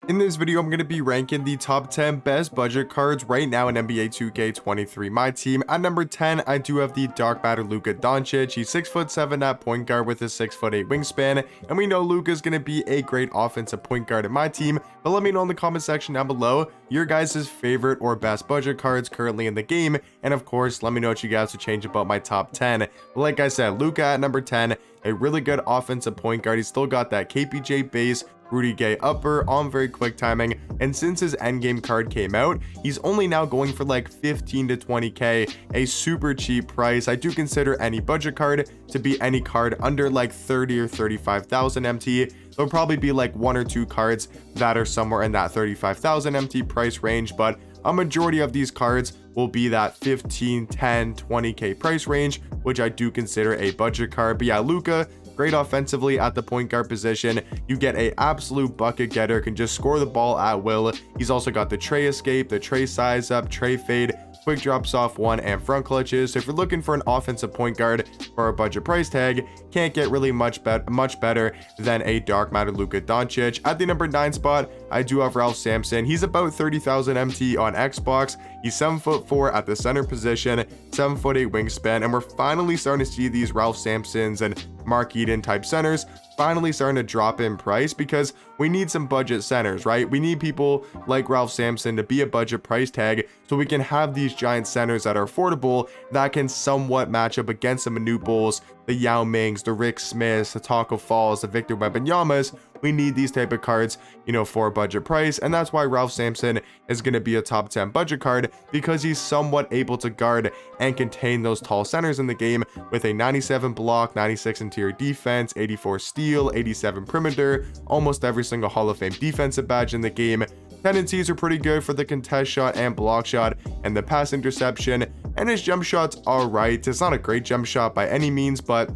In this video, I'm going to be ranking the top 10 best budget cards right now in NBA 2K23 My Team. At number 10, I do have the Dark Matter Luka Doncic. He's 6'7" at point guard with a 6'8" wingspan, and we know Luka's going to be a great offensive point guard in my team. But let me know in the comment section down below your guys' favorite or best budget cards currently in the game, and of course, let me know what you guys would change about my top 10. But like I said, Luka at number 10, a really good offensive point guard. He's still got that KPJ base, Rudy Gay upper on very quick timing, and since his endgame card came out, he's only now going for like 15 to 20k, a super cheap price. I do consider any budget card to be any card under like 30 or 35,000 MT. There'll probably be like one or two cards that are somewhere in that 35,000 MT price range, but a majority of these cards will be that 15, 10, 20k price range, which I do consider a budget card. But yeah, Luka, great offensively at the point guard position. You get a absolute bucket getter, can just score the ball at will. He's also got the tray escape, the tray size up, tray fade, quick drops off one, and front clutches. So if you're looking for an offensive point guard for a budget price tag, can't get really much better than a Dark Matter Luka Doncic. At the number 9 spot, I do have Ralph Sampson. He's about 30,000 MT on Xbox. He's 7'4" at the center position, 7'8" wingspan, and we're finally starting to see these Ralph Sampsons and Mark Eden type centers finally starting to drop in price, because we need some budget centers, right? We need people like Ralph Sampson to be a budget price tag so we can have these giant centers that are affordable that can somewhat match up against the Manute Bulls, the Yao Mings, the Rick Smiths, the Taco Falls, the Victor Wembanyama's. We need these type of cards, for a budget price, and that's why Ralph Sampson is going to be a top 10 budget card, because he's somewhat able to guard and contain those tall centers in the game with a 97 block, 96 interior defense, 84 steal, 87 perimeter, almost every single Hall of Fame defensive badge in the game. Tendencies are pretty good for the contest shot and block shot and the pass interception, and his jump shot's alright. It's not a great jump shot by any means, but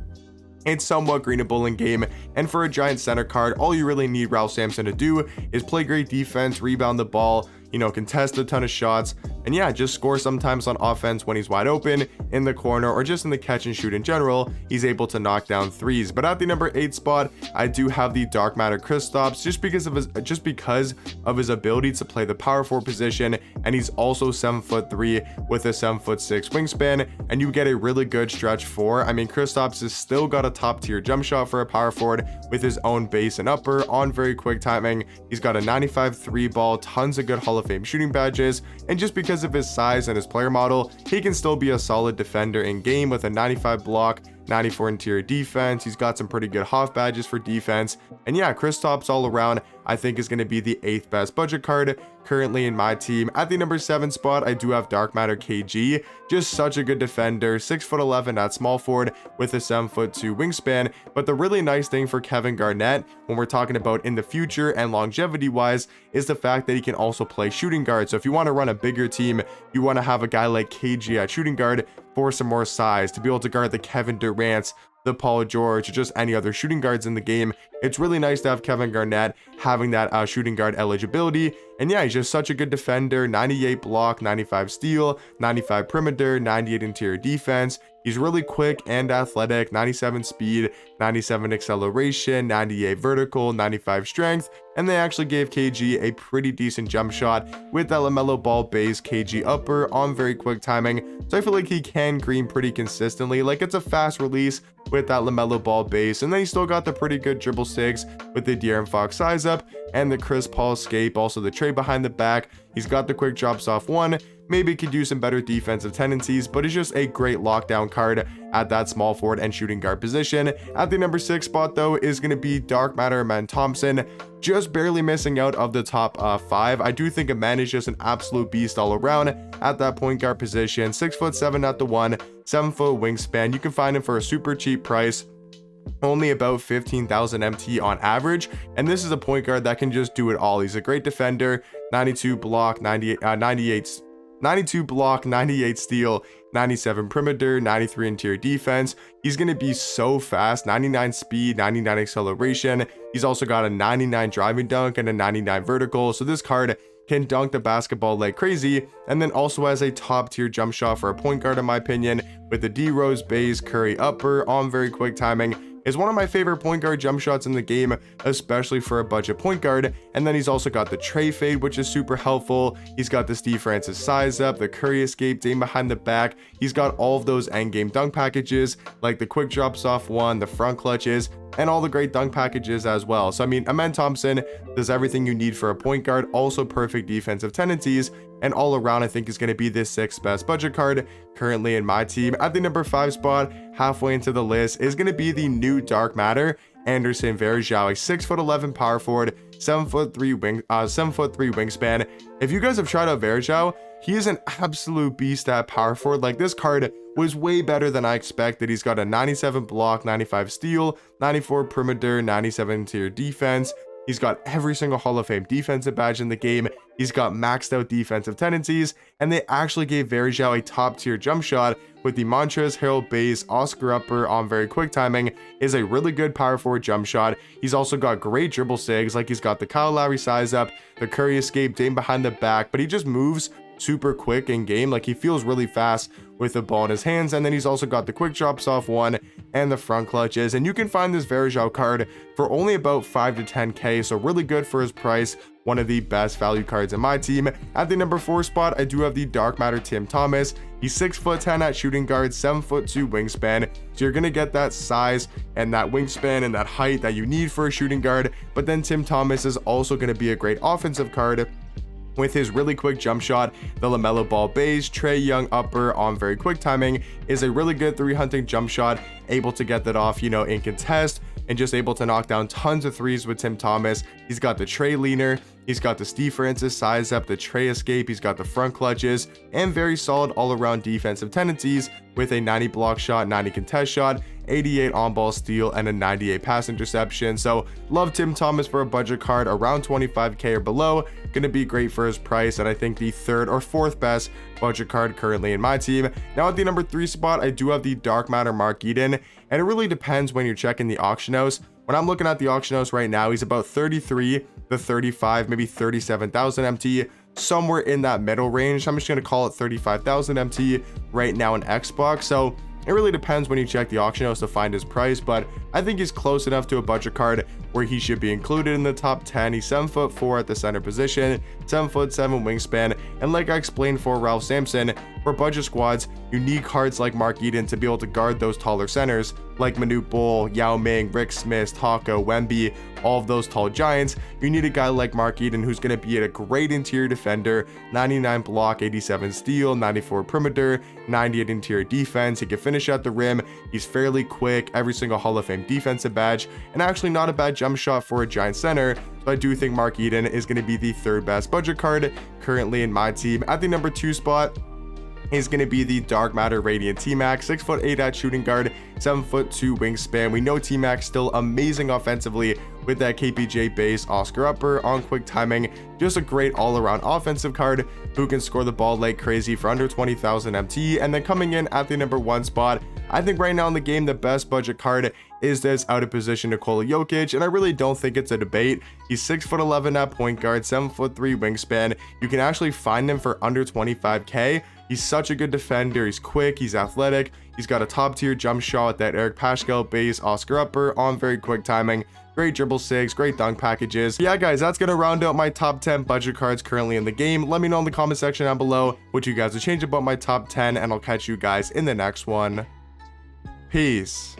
it's somewhat greenable in game. And for a giant center card, all you really need Ralph Sampson to do is play great defense, rebound the ball, contest a ton of shots, and yeah, just score sometimes on offense when he's wide open in the corner or just in the catch and shoot in general. He's able to knock down threes. But at the number 8 spot, I do have the Dark Matter Kristaps, just because of his ability to play the power forward position, and he's also 7'3" with a 7'6" wingspan, and you get a really good stretch 4. I mean, Kristaps has still got a top tier jump shot for a power forward with his own base and upper on very quick timing. He's got a 95 3 ball, tons of good Hall of Fame shooting badges, and just because of his size and his player model, he can still be a solid defender in game with a 95 block, 94 interior defense. He's got some pretty good Hoff badges for defense, and yeah, Kristaps all around I think is going to be the 8th best budget card currently in my team. At the number 7 spot, I do have Dark Matter KG, just such a good defender, 6'11" at small forward with a 7'2" wingspan. But the really nice thing for Kevin Garnett when we're talking about in the future and longevity wise is the fact that he can also play shooting guard. So if you want to run a bigger team, you want to have a guy like KG at shooting guard for some more size to be able to guard the Kevin Durant's, the Paul George, or just any other shooting guards in the game. It's really nice to have Kevin Garnett having that shooting guard eligibility. And yeah, he's just such a good defender, 98 block, 95 steal, 95 perimeter, 98 interior defense. He's really quick and athletic, 97 speed, 97 acceleration, 98 vertical, 95 strength, and they actually gave KG a pretty decent jump shot with that LaMelo Ball base KG upper on very quick timing. So I feel like he can green pretty consistently. Like, it's a fast release with that LaMelo Ball base, and then he's still got the pretty good dribble 6 with the De'Aaron Fox size up and the Chris Paul escape, also the tray behind the back. He's got the quick drops off one, maybe could use some better defensive tendencies, but it's just a great lockdown card at that small forward and shooting guard position. At the number 6 spot though is going to be Dark Matter Man Thompson, just barely missing out of the top 5. I do think man is just an absolute beast all around at that point guard position, 6'7" at the 1, 7 foot wingspan. You can find him for a super cheap price, only about 15,000 MT on average, and this is a point guard that can just do it all. He's a great defender, 92 block, 92 block, 98 steal, 97 perimeter, 93 interior defense. He's going to be so fast, 99 speed, 99 acceleration. He's also got a 99 driving dunk and a 99 vertical. So this card can dunk the basketball like crazy, and then also has a top tier jump shot for a point guard in my opinion, with the D Rose base, Curry upper on very quick timing. is one of my favorite point guard jump shots in the game, especially for a budget point guard. And then he's also got the tray fade, which is super helpful. He's got the Steve Francis size up, the Curry escape, Dame behind the back. He's got all of those end game dunk packages, like the quick drops off one, the front clutches, and all the great dunk packages as well. So I mean, Amen Thompson does everything you need for a point guard, also perfect defensive tendencies, and all around I think is going to be this 6th best budget card currently in my team. At the number 5 spot, halfway into the list, is going to be the new Dark Matter Anderson Varejao, a 6'11" power forward, 7'3" wingspan. If you guys have tried out Varejao, he is an absolute beast at power forward. Like, this card was way better than I expected. He's got a 97 block, 95 steal, 94 perimeter, 97 interior defense. He's got every single Hall of Fame defensive badge in the game. He's got maxed out defensive tendencies, and they actually gave Varejao a top tier jump shot with the Montrezl Harrell base Oscar upper on very quick timing. Is a really good power forward jump shot. He's also got great dribble sigs, like he's got the Kyle Lowry size up, the Curry escape, Dame behind the back, but he just moves super quick in game. Like, he feels really fast with the ball in his hands. And then he's also got the quick drops off one and the front clutches. And you can find this Varejao card for only about 5 to 10k, so really good for his price. One of the best value cards in my team. At the number 4 spot, I do have the Dark Matter Tim Thomas. He's 6'10" at shooting guard, 7'2" wingspan. So you're gonna get that size and that wingspan and that height that you need for a shooting guard. But then Tim Thomas is also gonna be a great offensive card with his really quick jump shot. The LaMelo Ball base, Trae Young upper on very quick timing is a really good 3-hunting jump shot, able to get that off, you know, in contest, and just able to knock down tons of threes with Tim Thomas. He's got the Trae leaner, he's got the Steve Francis size up, the Trae escape, he's got the front clutches, and very solid all-around defensive tendencies with a 90 block shot, 90 contest shot, 88 on-ball steal, and a 98 pass interception. So love Tim Thomas for a budget card around 25k or below. Gonna be great for his price, and I think the 3rd or 4th best budget card currently in my team. Now at the number 3 spot, I do have the Dark Matter Mark Eden, and it really depends when you're checking the auction house. When I'm looking at the auction house right now, he's about 33 to 35, maybe 37,000 MT, somewhere in that middle range. I'm just gonna call it 35,000 MT right now in Xbox. So it really depends when you check the auction house to find his price, but I think he's close enough to a budget card where he should be included in the top 10. He's 7'4" at the center position, 7'7" wingspan, and like I explained for Ralph Sampson, for budget squads, you need cards like Mark Eden to be able to guard those taller centers like Manute Bol, Yao Ming, Rick Smith, Taco, Wemby, all of those tall giants. You need a guy like Mark Eden who's going to be a great interior defender, 99 block, 87 steal, 94 perimeter, 98 interior defense. He can finish at the rim. He's fairly quick, every single Hall of Fame defensive badge, and actually not a bad jump shot for a giant center. So I do think Mark Eden is going to be the 3rd best budget card currently in my team. At the number 2 spot is going to be the Dark Matter Radiant T-Mac, 6'8" at shooting guard, 7'2" wingspan. We know T-Mac still amazing offensively with that KPJ base, Oscar upper on quick timing. Just a great all-around offensive card who can score the ball like crazy for under 20,000 MT. And then coming in at the number 1 spot, I think right now in the game, the best budget card is this out of position Nikola Jokic, and I really don't think it's a debate. He's 6'11" at point guard, 7'3" wingspan. You can actually find him for under 25k. He's such a good defender. He's quick, he's athletic, he's got a top tier jump shot, that Eric Paschal base, Oscar upper on very quick timing, great dribble sigs, great dunk packages. Yeah guys, that's gonna round out my top 10 budget cards currently in the game. Let me know in the comment section down below what you guys would change about my top 10, and I'll catch you guys in the next one. Peace.